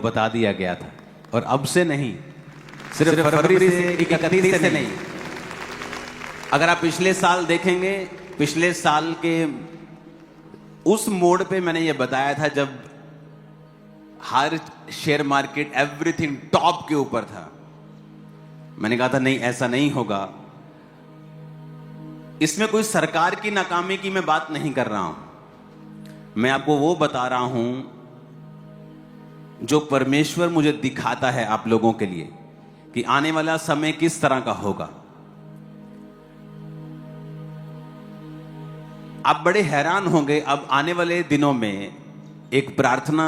बता दिया गया था। और अब से नहीं, सिर्फ फरवरी से 31 से नहीं, अगर आप पिछले साल देखेंगे, पिछले साल के उस मोड़ पे मैंने ये बताया था जब हर शेयर मार्केट एवरीथिंग टॉप के ऊपर था। मैंने कहा था नहीं, ऐसा नहीं होगा। इसमें कोई सरकार की नाकामी की मैं बात नहीं कर रहा हूं, मैं आपको वो बता रहा हूं जो परमेश्वर मुझे दिखाता है आप लोगों के लिए कि आने वाला समय किस तरह का होगा। आप बड़े हैरान होंगे, अब आने वाले दिनों में एक प्रार्थना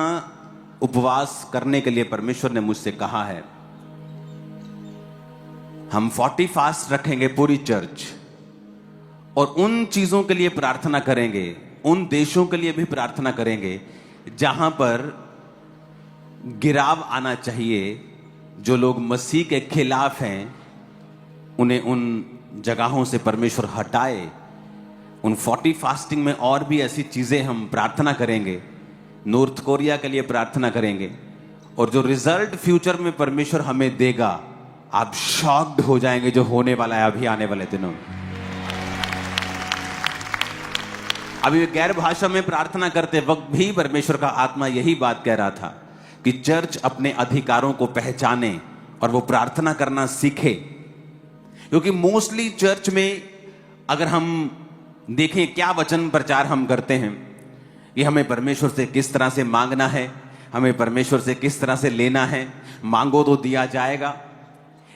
उपवास करने के लिए परमेश्वर ने मुझसे कहा है। हम 40 फास्ट रखेंगे पूरी चर्च, और उन चीजों के लिए प्रार्थना करेंगे, उन देशों के लिए भी प्रार्थना करेंगे जहां पर गिराव आना चाहिए। जो लोग मसीह के खिलाफ हैं उन्हें उन जगहों से परमेश्वर हटाए। उन 40 फास्टिंग में और भी ऐसी चीजें हम प्रार्थना करेंगे। नॉर्थ कोरिया के लिए प्रार्थना करेंगे, और जो रिजल्ट फ्यूचर में परमेश्वर हमें देगा, आप शॉक्ड हो जाएंगे जो होने वाला है अभी आने वाले दिनों में। अभी गैर भाषा में प्रार्थना करते वक्त भी परमेश्वर का आत्मा यही बात कह रहा था कि चर्च अपने अधिकारों को पहचाने और वो प्रार्थना करना सीखे। क्योंकि मोस्टली चर्च में अगर हम देखें क्या वचन प्रचार हम करते हैं कि हमें परमेश्वर से किस तरह से मांगना है, हमें परमेश्वर से किस तरह से लेना है, मांगो तो दिया जाएगा।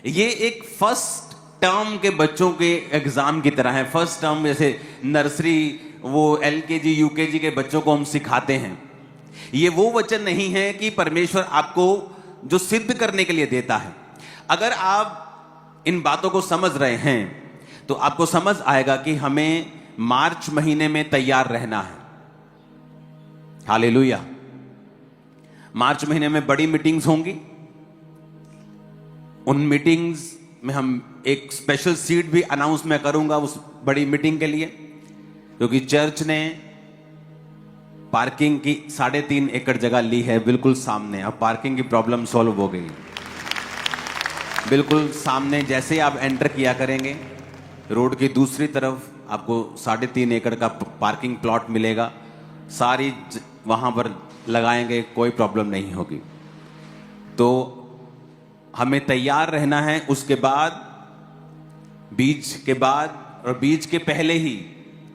ये एक फर्स्ट टर्म के बच्चों के एग्जाम की तरह है। फर्स्ट टर्म जैसे नर्सरी, वो LKG UKG के बच्चों को हम सिखाते हैं। ये वो वचन नहीं है कि परमेश्वर आपको जो सिद्ध करने के लिए देता है। अगर आप इन बातों को समझ रहे हैं तो आपको समझ आएगा कि हमें मार्च महीने में तैयार रहना है। हालेलुया। मार्च महीने में बड़ी मीटिंग्स होंगी। उन मीटिंग्स में हम एक स्पेशल सीट भी अनाउंस मैं करूंगा उस बड़ी मीटिंग के लिए, क्योंकि चर्च ने पार्किंग की 3.5 एकड़ जगह ली है बिल्कुल सामने। अब पार्किंग की प्रॉब्लम सॉल्व हो गई। बिल्कुल सामने जैसे आप एंटर किया करेंगे, रोड की दूसरी तरफ आपको 3.5 एकड़ का पार्किंग प्लॉट मिलेगा। सारी वहां पर लगाएंगे, कोई प्रॉब्लम नहीं होगी। तो हमें तैयार रहना है। उसके बाद बीच के बाद और बीच के पहले ही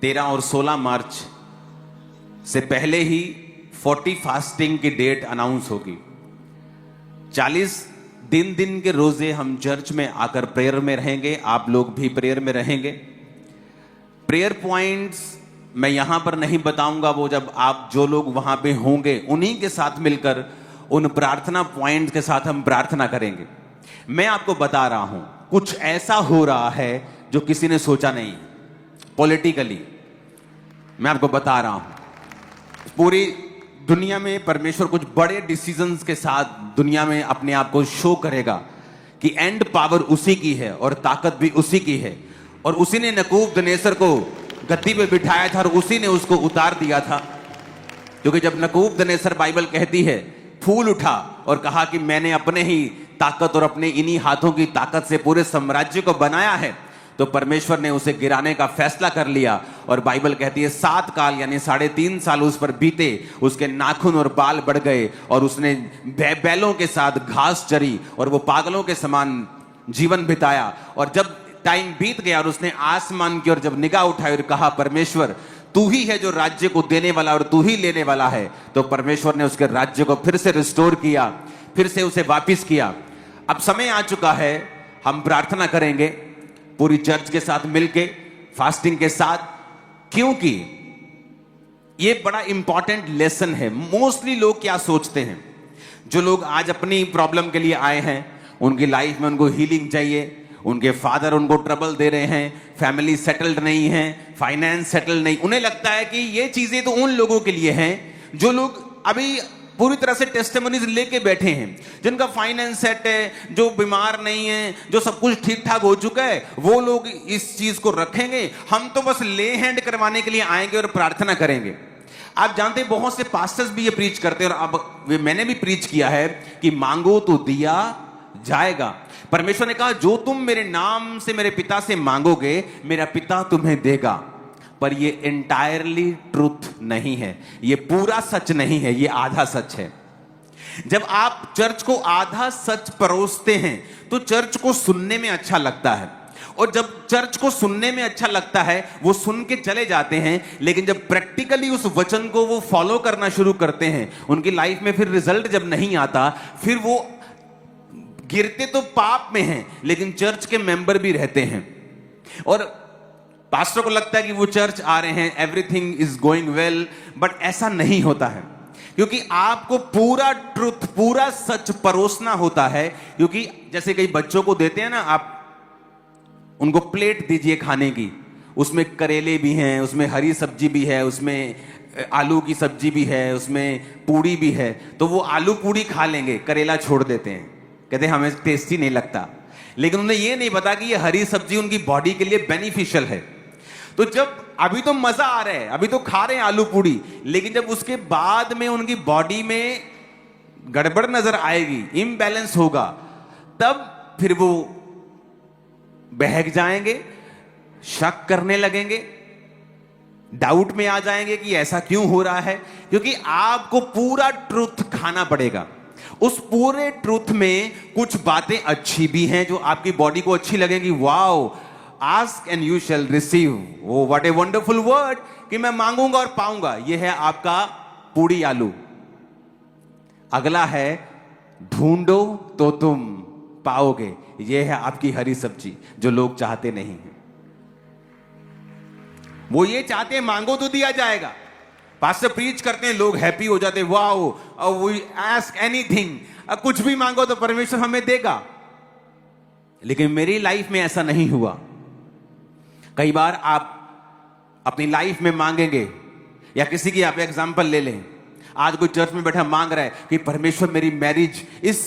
13 और 16 मार्च से पहले ही 40 फास्टिंग की डेट अनाउंस होगी। 40 दिन के रोजे हम चर्च में आकर प्रेयर में रहेंगे। आप लोग भी प्रेयर में रहेंगे। प्रेयर पॉइंट्स मैं यहां पर नहीं बताऊंगा, वो जब आप जो लोग वहां पे होंगे उन्हीं के साथ मिलकर उन प्रार्थना पॉइंट्स के साथ हम प्रार्थना करेंगे। मैं आपको बता रहा हूं कुछ ऐसा हो रहा है जो किसी ने सोचा नहीं। पॉलिटिकली मैं आपको बता रहा हूं पूरी दुनिया में परमेश्वर कुछ बड़े डिसीजंस के साथ दुनिया में अपने आप को शो करेगा कि एंड पावर उसी की है और ताकत भी उसी की है। और उसी ने नबूकदनेस्सर को गद्दी पे बिठाया था और उसी ने उसको उतार दिया था। क्योंकि जब नबूकदनेस्सर, बाइबल कहती है, फूल उठा और कहा कि मैंने अपने ही ताकत और अपने इन्हीं हाथों की ताकत से पूरे साम्राज्य को बनाया है, तो परमेश्वर ने उसे गिराने का फैसला कर लिया। और बाइबल कहती है 7 काल यानी 3.5 साल उस पर बीते, उसके नाखून और बाल बढ़ गए और उसने बैलों के साथ घास चरी और वो पागलों के समान जीवन बिताया। और जब टाइम बीत गया और उसने आसमान की ओर जब निगाह उठाई और कहा, परमेश्वर तू ही है जो राज्य को देने वाला और तू ही लेने वाला है, तो परमेश्वर ने उसके राज्य को फिर से रिस्टोर किया, फिर से उसे वापिस किया। अब समय आ चुका है, हम प्रार्थना करेंगे पूरी चर्च के साथ मिलके, फास्टिंग के साथ, क्योंकि ये बड़ा इंपॉर्टेंट लेसन है। मोस्टली लोग क्या सोचते हैं, जो लोग आज अपनी प्रॉब्लम के लिए आए हैं, उनकी लाइफ में उनको हीलिंग चाहिए, उनके फादर उनको ट्रबल दे रहे हैं, फैमिली सेटल्ड नहीं है, फाइनेंस सेटल्ड नहीं, उन्हें लगता है कि ये चीजें तो उन लोगों के लिए हैं जो लोग अभी पूरी तरह से टेस्टिमनीज लेके बैठे हैं, जिनका फाइनेंस सेट है, जो बीमार नहीं है, जो सब कुछ ठीक ठाक हो चुका है, वो लोग इस चीज को रखेंगे। हम तो बस ले हैंड करवाने के लिए आएंगे और प्रार्थना करेंगे। आप जानते हैं बहुत से पास्टर्स भी ये प्रीच करते हैं, और अब मैंने भी प्रीच किया है कि मांगो तो दिया जाएगा। परमेश्वर ने कहा जो तुम मेरे नाम से मेरे पिता से मांगोगे मेरा पिता तुम्हें देगा। पर ये एंटायरली ट्रूथ नहीं है, ये पूरा सच नहीं है, ये आधा सच है। जब आप चर्च को आधा सच परोसते हैं तो चर्च को सुनने में अच्छा लगता है, और जब चर्च को सुनने में अच्छा लगता है वो सुन के चले जाते हैं, लेकिन जब प्रैक्टिकली उस वचन को वो फॉलो करना शुरू करते हैं, उनकी लाइफ में फिर रिजल्ट जब नहीं आता, फिर वो गिरते तो पाप में हैं लेकिन चर्च के मेंबर भी रहते हैं। और पास्टर को लगता है कि वो चर्च आ रहे हैं, everything is going well, but ऐसा नहीं होता है, क्योंकि आपको पूरा ट्रुथ, पूरा सच परोसना होता है। क्योंकि जैसे कई बच्चों को देते हैं ना, आप उनको प्लेट दीजिए खाने की, उसमें करेले भी हैं, उसमें हरी सब्जी भी है, उसमें आलू की सब्जी भी है, उसमें पूड़ी भी है, तो वो आलू पूड़ी खा लेंगे, करेला छोड़ देते हैं, कहते हैं हमें टेस्टी नहीं लगता। लेकिन उन्हें ये नहीं पता कि ये हरी सब्जी उनकी बॉडी के लिए बेनिफिशियल है। तो जब अभी तो मजा आ रहा है, अभी तो खा रहे हैं आलू पूड़ी, लेकिन जब उसके बाद में उनकी बॉडी में गड़बड़ नजर आएगी, इम्बैलेंस होगा, तब फिर वो बहक जाएंगे, शक करने लगेंगे, डाउट में आ जाएंगे कि ऐसा क्यों हो रहा है। क्योंकि आपको पूरा ट्रुथ खाना पड़ेगा। उस पूरे ट्रुथ में कुछ बातें अच्छी भी हैं जो आपकी बॉडी को अच्छी लगेंगी। Wow, ask and you shall receive, oh what a wonderful word, कि मैं मांगूंगा और पाऊंगा। यह है आपका पूड़ी आलू। अगला है ढूंढो तो तुम पाओगे, यह है आपकी हरी सब्जी जो लोग चाहते नहीं हैं। वो ये चाहते हैं मांगो तो दिया जाएगा। पास्टर प्रीच करते हैं, लोग हैप्पी हो जाते हैं, वाओ वी आस्क एनीथिंग, कुछ भी मांगो तो परमेश्वर हमें देगा। लेकिन मेरी लाइफ में ऐसा नहीं हुआ। कई बार आप अपनी लाइफ में मांगेंगे, या किसी की आप एग्जांपल ले लें, आज कोई चर्च में बैठा मांग रहा है कि परमेश्वर मेरी मैरिज इस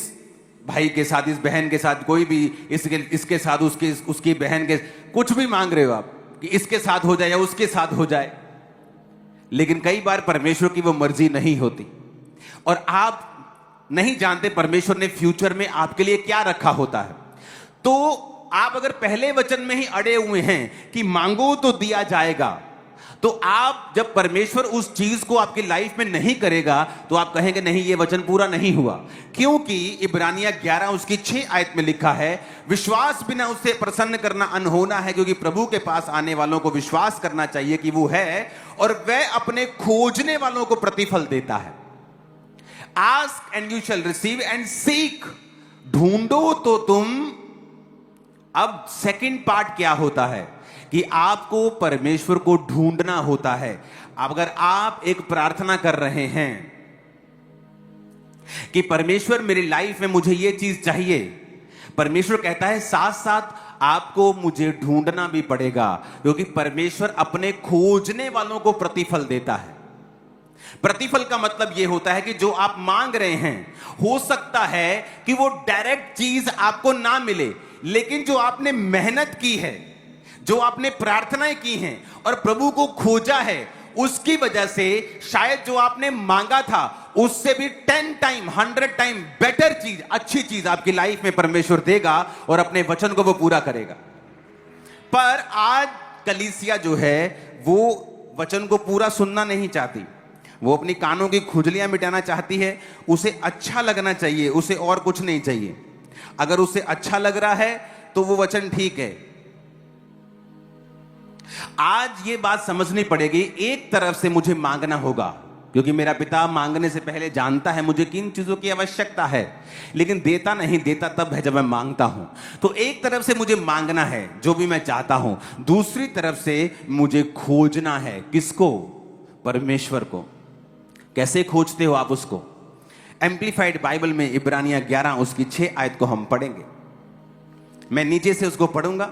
भाई के साथ, इस बहन के साथ, कोई भी इसके साथ, उसकी बहन के, कुछ भी मांग रहे हो आप कि इसके साथ हो जाए या उसके साथ हो जाए, लेकिन कई बार परमेश्वर की वो मर्जी नहीं होती, और आप नहीं जानते परमेश्वर ने फ्यूचर में आपके लिए क्या रखा होता है। तो आप अगर पहले वचन में ही अड़े हुए हैं कि मांगो तो दिया जाएगा, तो आप जब परमेश्वर उस चीज को आपकी लाइफ में नहीं करेगा तो आप कहेंगे नहीं, ये वचन पूरा नहीं हुआ। क्योंकि इब्रानिया 11 उसकी 6 आयत में लिखा है, विश्वास बिना उससे प्रसन्न करना अनहोना है, क्योंकि प्रभु के पास आने वालों को विश्वास करना चाहिए कि वो है और वह अपने खोजने वालों को प्रतिफल देता है। Ask and you shall receive and seek, ढूंढो तो तुम। अब सेकंड पार्ट क्या होता है कि आपको परमेश्वर को ढूंढना होता है। अब अगर आप एक प्रार्थना कर रहे हैं कि परमेश्वर मेरी लाइफ में मुझे यह चीज चाहिए, परमेश्वर कहता है साथ साथ आपको मुझे ढूंढना भी पड़ेगा, क्योंकि परमेश्वर अपने खोजने वालों को प्रतिफल देता है। प्रतिफल का मतलब यह होता है कि जो आप मांग रहे हैं, हो सकता है कि वो डायरेक्ट चीज आपको ना मिले, लेकिन जो आपने मेहनत की है, जो आपने प्रार्थनाएं की हैं और प्रभु को खोजा है, उसकी वजह से शायद जो आपने मांगा था उससे भी 10 टाइम 100 टाइम बेटर चीज, अच्छी चीज आपकी लाइफ में परमेश्वर देगा और अपने वचन को वो पूरा करेगा। पर आज कलीसिया जो है वो वचन को पूरा सुनना नहीं चाहती, वो अपनी कानों की खुजलियां मिटाना चाहती है। उसे अच्छा लगना चाहिए, उसे और कुछ नहीं चाहिए। अगर उसे अच्छा लग रहा है तो वो वचन ठीक है। आज ये बात समझनी पड़ेगी, एक तरफ से मुझे मांगना होगा क्योंकि मेरा पिता मांगने से पहले जानता है मुझे किन चीजों की आवश्यकता है, लेकिन देता नहीं, देता तब है जब मैं मांगता हूं। तो एक तरफ से मुझे मांगना है जो भी मैं चाहता हूं, दूसरी तरफ से मुझे खोजना है। किसको? परमेश्वर को। कैसे खोजते हो आप उसको? एम्प्लीफाइड बाइबल में इब्रानिया 11 उसकी 6 आयत को हम पढ़ेंगे। मैं नीचे से उसको पढ़ूंगा।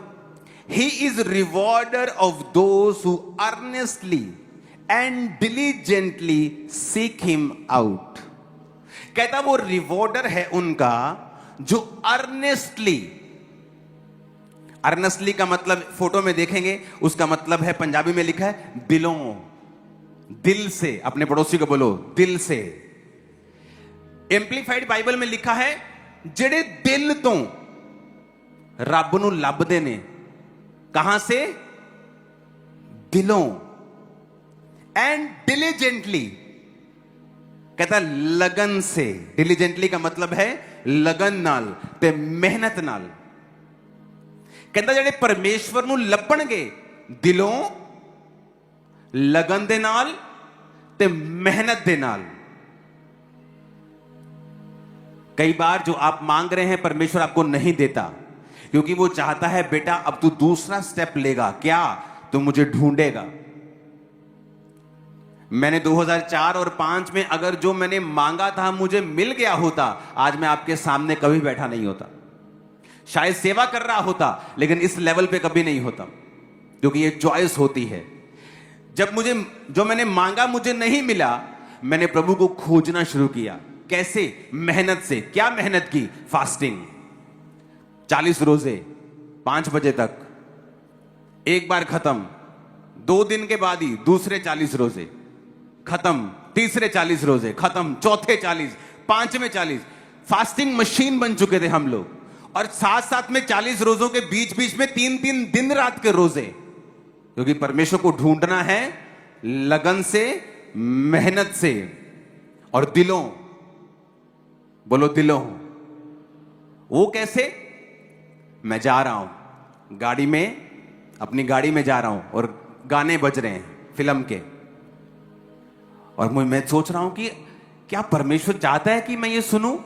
He is rewarder of those who earnestly and diligently seek him out. कहता वो रिवॉर्डर है उनका जो अर्नेस्टली, अर्नेस्टली का मतलब फोटो में देखेंगे, उसका मतलब है, पंजाबी में लिखा है दिलों, दिल से। अपने पड़ोसी को बोलो, दिल से। एम्पलीफाइड बाइबल में लिखा है, जेड़े दिल तो रब नूं लभदे ने। कहां से? दिलों। एंड डिलीजेंटली, कहता लगन से। डिलीजेंटली का मतलब है लगन नाल ते मेहनत नाल। कहता जेड़े परमेश्वर नूं लभणगे दिलों, लगन दे नाल ते मेहनत दे नाल। कई बार जो आप मांग रहे हैं परमेश्वर आपको नहीं देता, क्योंकि वो चाहता है बेटा अब तू दूसरा स्टेप लेगा। क्या? तू मुझे ढूंढेगा। मैंने 2004 और 5 में अगर जो मैंने मांगा था मुझे मिल गया होता, आज मैं आपके सामने कभी बैठा नहीं होता। शायद सेवा कर रहा होता, लेकिन इस लेवल पे कभी नहीं होता, क्योंकि ये चॉइस होती है। जब मुझे जो मैंने मांगा मुझे नहीं मिला, मैंने प्रभु को खोजना शुरू किया। कैसे? मेहनत से। क्या मेहनत की? फास्टिंग, 40 रोजे 5 बजे तक। एक बार खत्म, 2 दिन के बाद ही दूसरे 40 रोजे खत्म, तीसरे 40 रोजे खत्म, चौथे 40, पांचवें 40। फास्टिंग मशीन बन चुके थे हम लोग। और साथ साथ में 40 रोजों के बीच बीच में 3-3 दिन रात के रोजे, क्योंकि परमेश्वर को ढूंढना है लगन से, मेहनत से और दिलों। बोलो दिलों। वो कैसे? मैं जा रहा हूं गाड़ी में, अपनी गाड़ी में जा रहा हूं और गाने बज रहे हैं फिल्म के, और मैं सोच रहा हूं कि क्या परमेश्वर चाहता है कि मैं ये सुनूं?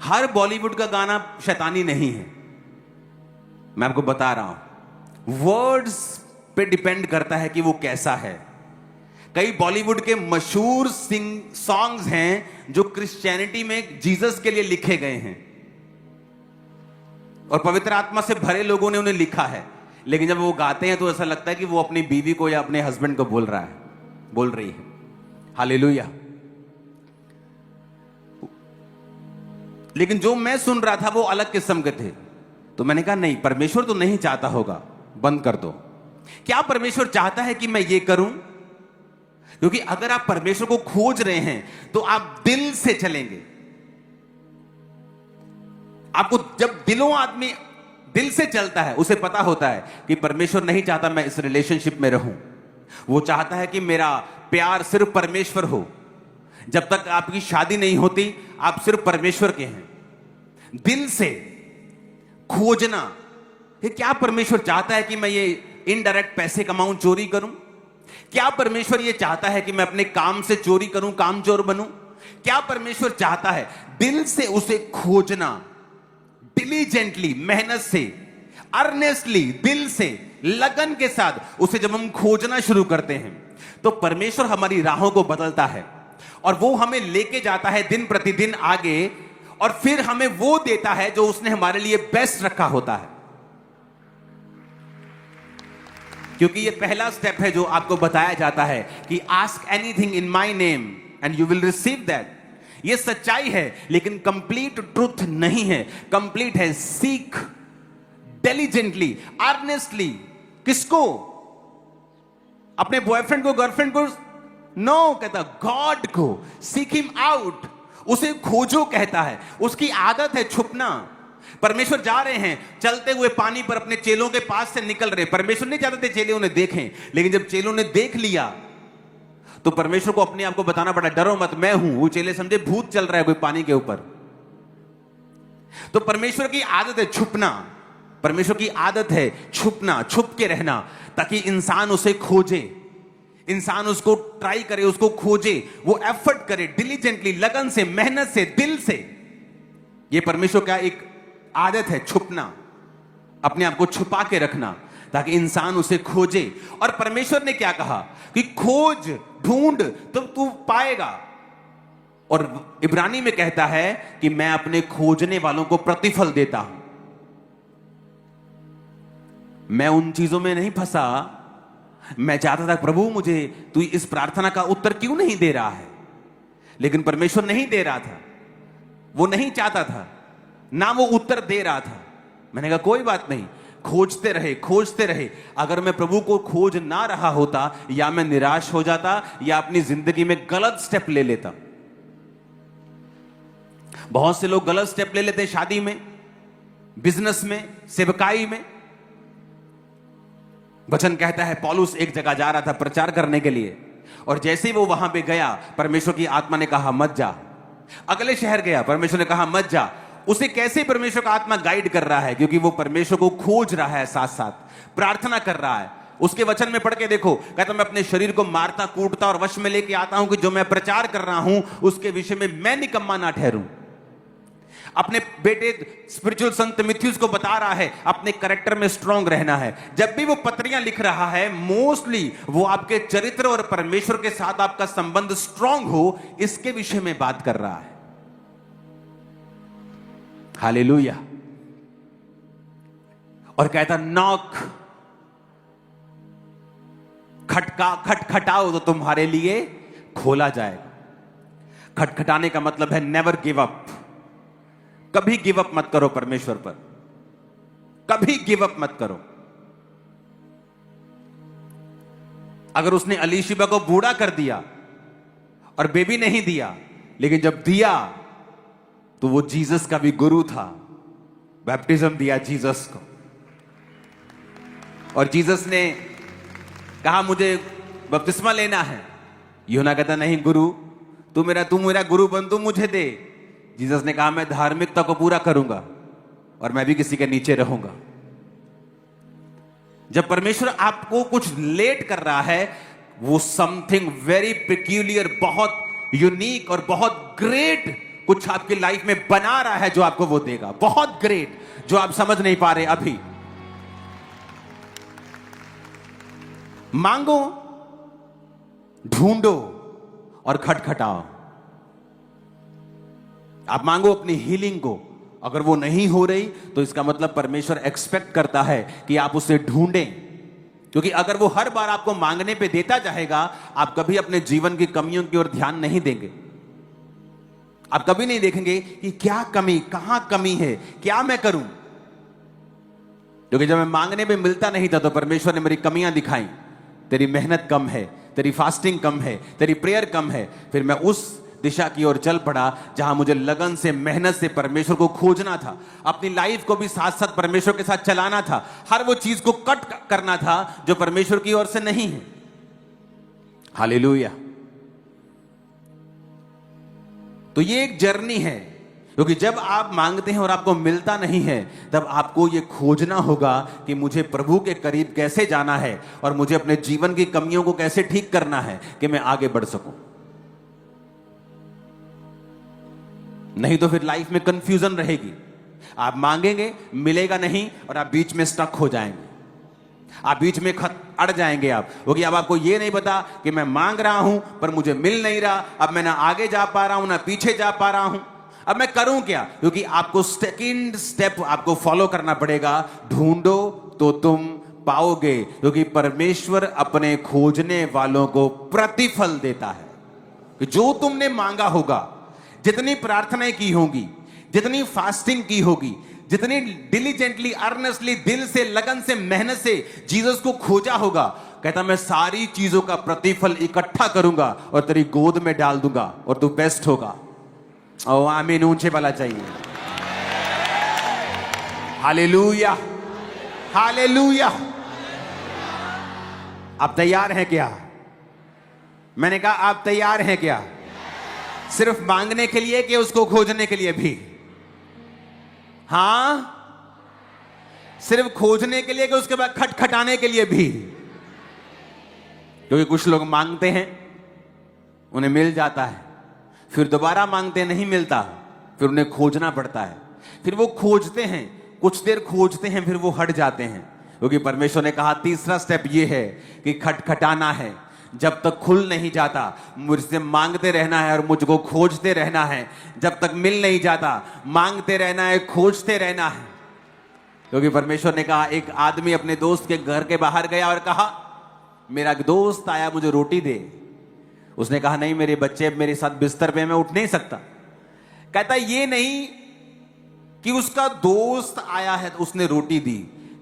हर बॉलीवुड का गाना शैतानी नहीं है, मैं आपको बता रहा हूं। वर्ड्स पे डिपेंड करता है कि वो कैसा है। कई बॉलीवुड के मशहूर सॉन्ग्स हैं जो क्रिश्चियनिटी में जीसस के लिए लिखे गए हैं और पवित्र आत्मा से भरे लोगों ने उन्हें लिखा है, लेकिन जब वो गाते हैं तो ऐसा लगता है कि वो अपनी बीवी को या अपने हस्बैंड को बोल रहा है, बोल रही है। हालेलुया। लेकिन जो मैं सुन रहा था वो अलग किस्म के थे, तो मैंने कहा नहीं, परमेश्वर तो नहीं चाहता होगा, बंद कर दो। क्या परमेश्वर चाहता है कि मैं ये करूं? क्योंकि अगर आप परमेश्वर को खोज रहे हैं तो आप दिल से चलेंगे। आपको जब आदमी दिल से चलता है, उसे पता होता है कि परमेश्वर नहीं चाहता मैं इस रिलेशनशिप में रहूं। वो चाहता है कि मेरा प्यार सिर्फ परमेश्वर हो। जब तक आपकी शादी नहीं होती, आप सिर्फ परमेश्वर के हैं। दिल से खोजना, क्या परमेश्वर चाहता है कि मैं ये इनडायरेक्ट पैसे कमाऊं, चोरी करूं? क्या परमेश्वर ये चाहता है कि मैं अपने काम से चोरी करूं, कामचोर बनूं? क्या परमेश्वर चाहता है? दिल से उसे खोजना, डिलीजेंटली, मेहनत से, अर्नेस्टली, दिल से, लगन के साथ उसे जब हम खोजना शुरू करते हैं तो परमेश्वर हमारी राहों को बदलता है और वो हमें लेके जाता है दिन प्रतिदिन आगे, और फिर हमें वो देता है जो उसने हमारे लिए बेस्ट रखा होता है। क्योंकि ये पहला स्टेप है जो आपको बताया जाता है कि ask anything in my name and you will receive that. ये सच्चाई है, लेकिन कंप्लीट ट्रुथ नहीं है। कंप्लीट है सीक डिलीजेंटली, अर्नेस्टली। किसको? अपने बॉयफ्रेंड को, गर्लफ्रेंड को? नो, कहता गॉड को। सीक हिम आउट, उसे खोजो कहता है। उसकी आदत है छुपना। परमेश्वर जा रहे हैं चलते हुए पानी पर, अपने चेलों के पास से निकल रहे। परमेश्वर नहीं चाहते थे चेले उन्हें देखें, लेकिन जब चेलों ने देख लिया तो परमेश्वर को अपने आप को बताना पड़ा, डरो मत, मैं हूं। वो चेले समझे भूत चल रहा है कोई पानी के ऊपर। तो परमेश्वर की आदत है छुपना। परमेश्वर की आदत है छुपना, छुप के रहना, ताकि इंसान उसे खोजे, इंसान उसको ट्राई करे, उसको खोजे, वो एफर्ट करे डिलीजेंटली, लगन से, मेहनत से, दिल से। ये परमेश्वर का एक आदत है, छुपना, अपने आप को छुपा के रखना, ताकि इंसान उसे खोजे। और परमेश्वर ने क्या कहा कि खोज, ढूंढ तो तू पाएगा। और इब्रानी में कहता है कि मैं अपने खोजने वालों को प्रतिफल देता हूं। मैं उन चीजों में नहीं फंसा। मैं चाहता था प्रभु मुझे तू इस प्रार्थना का उत्तर क्यों नहीं दे रहा है, लेकिन परमेश्वर नहीं दे रहा था। वो नहीं चाहता था, ना वो उत्तर दे रहा था। मैंने कहा कोई बात नहीं, खोजते रहे, खोजते रहे। अगर मैं प्रभु को खोज ना रहा होता, या मैं निराश हो जाता या अपनी जिंदगी में गलत स्टेप ले लेता। बहुत से लोग गलत स्टेप ले लेते हैं, शादी में, बिजनेस में, सेवकाई में। वचन कहता है पौलुस एक जगह जा रहा था प्रचार करने के लिए, और जैसे ही वो वहां पे गया, परमेश्वर की आत्मा ने कहा मत जा। अगले शहर गया, परमेश्वर ने कहा मत जा। उसे कैसे परमेश्वर का आत्मा गाइड कर रहा है? क्योंकि वो परमेश्वर को खोज रहा है, साथ साथ प्रार्थना कर रहा है। उसके वचन में पढ़ के देखो, कहता मैं अपने शरीर को मारता कूटता और वश में लेके आता हूं कि जो मैं प्रचार कर रहा हूं उसके विषय में मैं निकम्मा ना ठहरूं। अपने बेटे स्पिरिचुअल सन तीमुथियुस को बता रहा है अपने कैरेक्टर में स्ट्रांग रहना है। जब भी वो पत्रियां लिख रहा है, मोस्टली वो आपके चरित्र और परमेश्वर के साथ आपका संबंध स्ट्रांग हो, इसके विषय में बात कर रहा है। हालेलुया। और कहता नॉक, खटखटाओ तो तुम्हारे लिए खोला जाएगा। खटखटाने का मतलब है नेवर गिव अप। कभी गिव अप मत करो परमेश्वर पर, कभी गिव अप मत करो। अगर उसने अलीशिबा को बूढ़ा कर दिया और बेबी नहीं दिया, लेकिन जब दिया तो वो जीसस का भी गुरु था, बैप्टिज्म दिया जीसस को। और जीसस ने कहा मुझे बपतिस्मा लेना है। यूहन्ना कहता नहीं गुरु, तू मेरा गुरु बन, तू मुझे दे। जीसस ने कहा मैं धार्मिकता को पूरा करूंगा और मैं भी किसी के नीचे रहूंगा। जब परमेश्वर आपको कुछ लेट कर रहा है, वो समथिंग वेरी पेक्यूलियर, बहुत यूनिक और बहुत ग्रेट कुछ आपकी लाइफ में बना रहा है, जो आपको वो देगा। बहुत ग्रेट, जो आप समझ नहीं पा रहे अभी। मांगो, ढूंढो और खटखटाओ। आप मांगो अपनी हीलिंग को। अगर वो नहीं हो रही तो इसका मतलब परमेश्वर एक्सपेक्ट करता है कि आप उसे ढूंढें, क्योंकि अगर वो हर बार आपको मांगने पे देता जाएगा, आप कभी अपने जीवन की कमियों की ओर ध्यान नहीं देंगे। आप कभी नहीं देखेंगे कि क्या कमी, कहां कमी है, क्या मैं करूं। क्योंकि जब मैं मांगने पे मिलता नहीं था तो परमेश्वर ने मेरी कमियां दिखाई। तेरी मेहनत कम है, तेरी फास्टिंग कम है, तेरी प्रेयर कम है। फिर मैं उस दिशा की ओर चल पड़ा जहां मुझे लगन से, मेहनत से परमेश्वर को खोजना था। अपनी लाइफ को भी साथ साथ परमेश्वर के साथ चलाना था। हर वो चीज को कट करना था जो परमेश्वर की ओर से नहीं है। हालेलुया। तो ये एक जर्नी है, क्योंकि जब आप मांगते हैं और आपको मिलता नहीं है, तब आपको ये खोजना होगा कि मुझे प्रभु के करीब कैसे जाना है और मुझे अपने जीवन की कमियों को कैसे ठीक करना है कि मैं आगे बढ़ सकूं। नहीं तो फिर लाइफ में कंफ्यूजन रहेगी। आप मांगेंगे, मिलेगा नहीं, और आप बीच में स्टक हो जाएंगे। आप बीच में अड़ जाएंगे आप, क्योंकि अब आपको ये नहीं पता कि मैं मांग रहा हूं पर मुझे मिल नहीं रहा। अब मैं ना आगे जा पा रहा हूं ना पीछे जा पा रहा हूं। अब मैं करूं क्या? क्योंकि आपको सेकंड स्टेप आपको फॉलो करना पड़ेगा। ढूंढो तो तुम पाओगे, क्योंकि परमेश्वर अपने खोजने वालों को प्रतिफल देता है। कि जो तुमने मांगा होगा, जितनी प्रार्थनाएं की होंगी, जितनी फास्टिंग की होगी, जितनी डिलीजेंटली, अर्नेस्टली, दिल से, लगन से, मेहनत से जीसस को खोजा होगा, कहता मैं सारी चीजों का प्रतिफल इकट्ठा करूंगा और तेरी गोद में डाल दूंगा और तू बेस्ट होगा। ओ आमीन, ऊंचे वाला चाहिए। Hallelujah, hallelujah. आप तैयार हैं क्या? मैंने कहा आप तैयार हैं क्या? सिर्फ मांगने के लिए कि उसको खोजने के लिए भी? हां, सिर्फ खोजने के लिए कि उसके बाद खटखटाने के लिए भी? क्योंकि कुछ लोग मांगते हैं, उन्हें मिल जाता है, फिर दोबारा मांगते नहीं मिलता, फिर उन्हें खोजना पड़ता है। फिर वो खोजते हैं, कुछ देर खोजते हैं, फिर वो हट जाते हैं। क्योंकि परमेश्वर ने कहा तीसरा स्टेप ये है कि खटखटाना है। जब तक खुल नहीं जाता, मुझसे मांगते रहना है और मुझको खोजते रहना है। जब तक मिल नहीं जाता, मांगते रहना है, खोजते रहना है। क्योंकि परमेश्वर ने कहा, एक आदमी अपने दोस्त के घर के बाहर गया और कहा मेरा दोस्त आया, मुझे रोटी दे। उसने कहा नहीं, मेरे बच्चे मेरे साथ बिस्तर पे, मैं उठ नहीं सकता। कहता ये नहीं कि उसका दोस्त आया है तो उसने रोटी दी,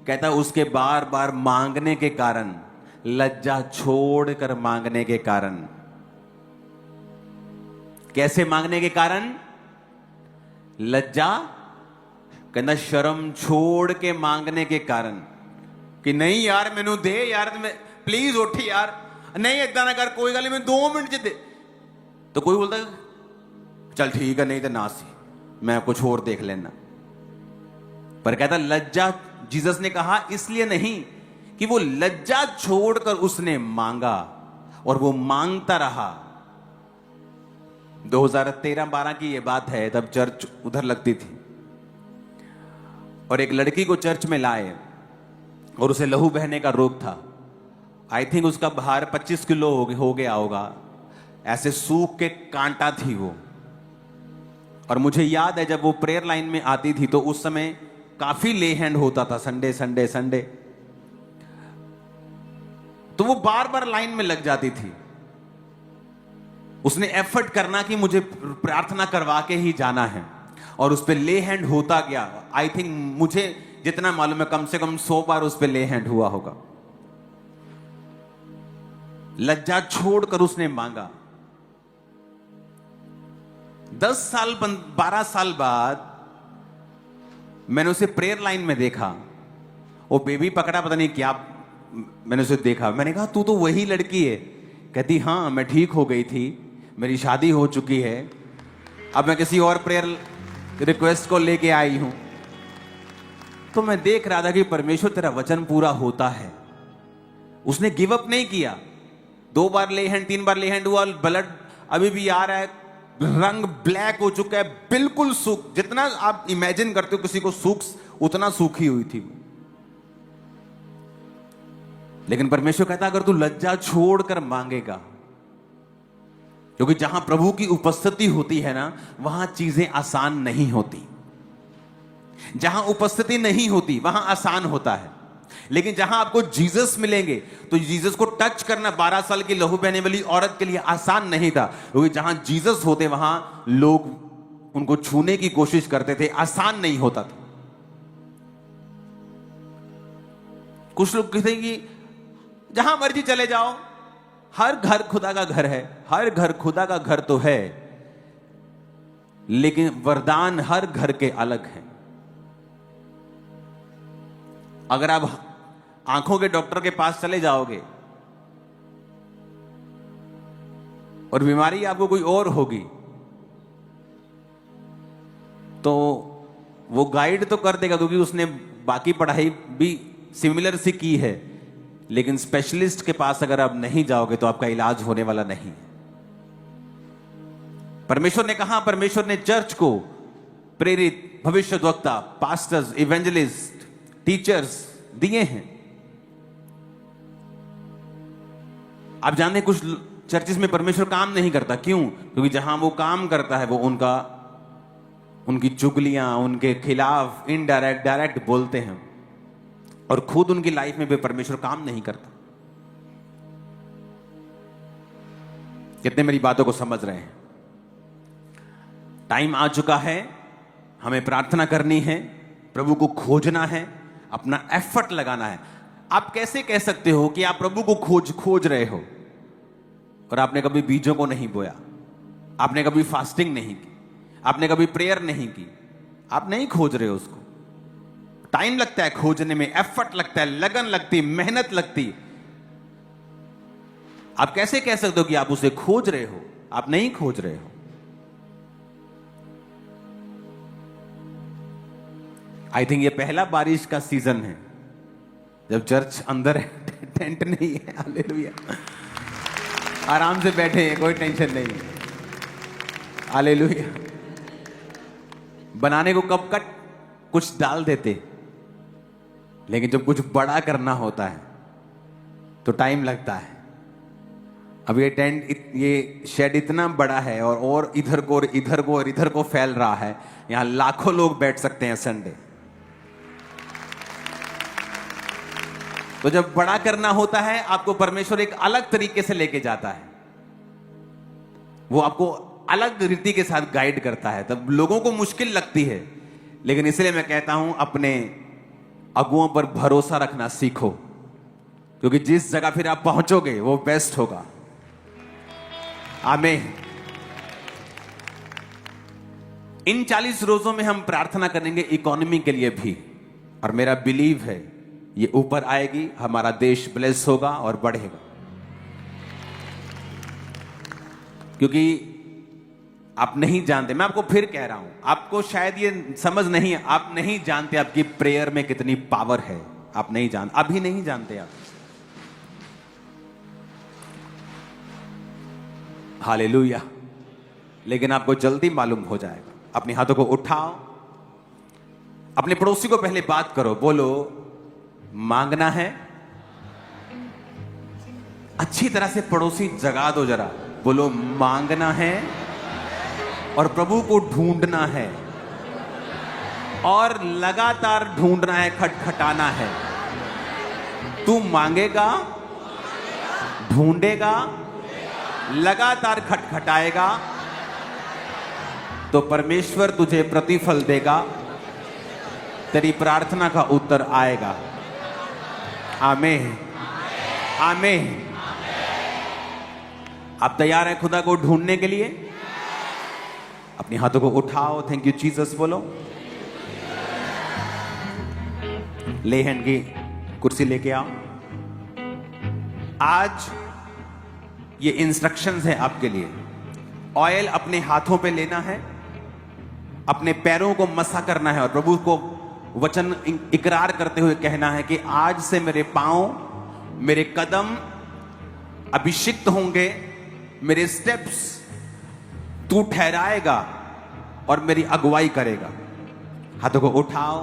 कहता उसके बार बार मांगने के कारण, लज्जा छोड़कर मांगने के कारण। कैसे मांगने के कारण? लज्जा, कहना शर्म छोड़ के मांगने के कारण कि नहीं यार मैनू दे यार, प्लीज उठ यार, नहीं इदा ना कर, कोई गल नहीं, मैं 2 मिनट च दे। तो कोई बोलता चल ठीक है, नहीं तो ना सी, मैं कुछ और देख लेना। पर कहता लज्जा, जीसस ने कहा इसलिए नहीं कि वो लज्जा छोड़कर उसने मांगा और वो मांगता रहा। 2013-12 की ये बात है, तब चर्च उधर लगती थी और एक लड़की को चर्च में लाए और उसे लहू बहने का रोग था। आई थिंक उसका भार 25 किलो हो गया होगा, ऐसे सूख के कांटा थी वो। और मुझे याद है जब वो प्रेयर लाइन में आती थी तो उस समय काफी ले हैंड होता था, संडे संडे संडे, तो वो बार बार लाइन में लग जाती थी। उसने एफर्ट करना कि मुझे प्रार्थना करवा के ही जाना है और उस पर ले हैंड होता गया। आई थिंक मुझे जितना मालूम है कम से कम 100 बार उस पर ले हैंड हुआ होगा। लज्जा छोड़कर उसने मांगा। 10 साल 12 साल बाद मैंने उसे प्रेयर लाइन में देखा, वो बेबी पकड़ा, पता नहीं क्या, मैंने उसे देखा। मैंने कहा तू तो वही लड़की है। कहती हाँ मैं ठीक हो गई थी, मेरी शादी हो चुकी है, अब मैं किसी और प्रेयर रिक्वेस्ट को लेके आई हूं। तो मैं देख रहा था कि परमेश्वर तेरा वचन पूरा होता है। उसने गिव अप नहीं किया। 2 बार ले हैंड, 3 बार ले हैंड हुआ, ब्लड अभी भी आ रहा है, रंग ब्लैक हो चुका है, बिल्कुल सूख, जितना आप इमेजिन करते हो किसी को सूख, उतना सूखी हुई थी। लेकिन परमेश्वर कहता अगर तू लज्जा छोड़कर मांगेगा, क्योंकि जहां प्रभु की उपस्थिति होती है ना, वहां चीजें आसान नहीं होती। जहां उपस्थिति नहीं होती वहां आसान होता है। लेकिन जहां आपको जीसस मिलेंगे तो जीसस को टच करना 12 साल की लहू बहने वाली औरत के लिए आसान नहीं था, क्योंकि जहां जीसस होते वहां लोग उनको छूने की कोशिश करते थे, आसान नहीं होता था। कुछ लोग कहते हैं कि जहां मर्जी चले जाओ, हर घर खुदा का घर है, हर घर खुदा का घर तो है, लेकिन वरदान हर घर के अलग हैं। अगर आप आंखों के डॉक्टर के पास चले जाओगे और बीमारी आपको कोई और होगी तो वो गाइड तो कर देगा, क्योंकि उसने बाकी पढ़ाई भी सिमिलर सी की है, लेकिन स्पेशलिस्ट के पास अगर आप नहीं जाओगे तो आपका इलाज होने वाला नहीं। परमेश्वर ने कहा, परमेश्वर ने चर्च को प्रेरित भविष्यद्वक्ता, पास्टर्स, इवेंजलिस्ट, टीचर्स दिए हैं। आप जानते हैं कुछ चर्चेस में परमेश्वर काम नहीं करता, क्यों? क्योंकि जहां वो काम करता है वो उनकी चुगलियां, उनके खिलाफ इनडायरेक्ट डायरेक्ट बोलते हैं और खुद उनकी लाइफ में भी परमेश्वर काम नहीं करता। कितने मेरी बातों को समझ रहे हैं? टाइम आ चुका है, हमें प्रार्थना करनी है, प्रभु को खोजना है, अपना एफर्ट लगाना है। आप कैसे कह सकते हो कि आप प्रभु को खोज रहे हो और आपने कभी बीजों को नहीं बोया, आपने कभी फास्टिंग नहीं की, आपने कभी प्रेयर नहीं की, आप नहीं खोज रहे हो उसको। टाइम लगता है खोजने में, एफर्ट लगता है, लगन लगती, मेहनत लगती। आप कैसे कह सकते हो कि आप उसे खोज रहे हो? आप नहीं खोज रहे हो। आई थिंक ये पहला बारिश का सीजन है जब चर्च अंदर है, टेंट नहीं है। हालेलुया, आराम से बैठे हैं, कोई टेंशन नहीं। हालेलुया। बनाने को कब कट कुछ डाल देते, लेकिन जब कुछ बड़ा करना होता है तो टाइम लगता है। अब ये टेंट, ये शेड इतना बड़ा है और इधर को और इधर को और इधर को फैल रहा है, यहां लाखों लोग बैठ सकते हैं संडे। तो जब बड़ा करना होता है आपको परमेश्वर एक अलग तरीके से लेके जाता है, वो आपको अलग रीति के साथ गाइड करता है। तब लोगों को मुश्किल लगती है, लेकिन इसलिए मैं कहता हूं अगुओं पर भरोसा रखना सीखो, क्योंकि जिस जगह फिर आप पहुंचोगे वो बेस्ट होगा। आमीन। इन 40 रोजों में हम प्रार्थना करेंगे इकोनॉमी के लिए भी, और मेरा बिलीव है ये ऊपर आएगी, हमारा देश ब्लेस होगा और बढ़ेगा। क्योंकि आप नहीं जानते, मैं आपको फिर कह रहा हूं, आपको शायद ये समझ नहीं है, आप नहीं जानते आपकी प्रेयर में कितनी पावर है। आप नहीं जानते, अभी नहीं जानते आप। हालेलुया। लेकिन आपको जल्दी मालूम हो जाएगा। अपने हाथों को उठाओ, अपने पड़ोसी को पहले बात करो, बोलो मांगना है। अच्छी तरह से पड़ोसी जगा दो जरा, बोलो मांगना है और प्रभु को ढूंढना है, और लगातार ढूंढना है, खटखटाना है। तू मांगेगा, ढूंढेगा, लगातार खटखटाएगा तो परमेश्वर तुझे प्रतिफल देगा, तेरी प्रार्थना का उत्तर आएगा। आमीन, आमीन। आप तैयार हैं खुदा को ढूंढने के लिए? अपने हाथों को उठाओ, थैंक यू जीसस बोलो। ले हैंड की कुर्सी लेके आओ। आज ये इंस्ट्रक्शंस है आपके लिए। ऑयल अपने हाथों पे लेना है, अपने पैरों को मसा करना है और प्रभु को वचन इकरार करते हुए कहना है कि आज से मेरे पांव, मेरे कदम अभिषिक्त होंगे, मेरे स्टेप्स तू ठहराएगा और मेरी अगुवाई करेगा। हाथों को उठाओ,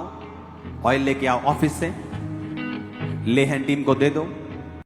ऑयल लेके आओ ऑफिस से, ले हैंड टीम को दे दो।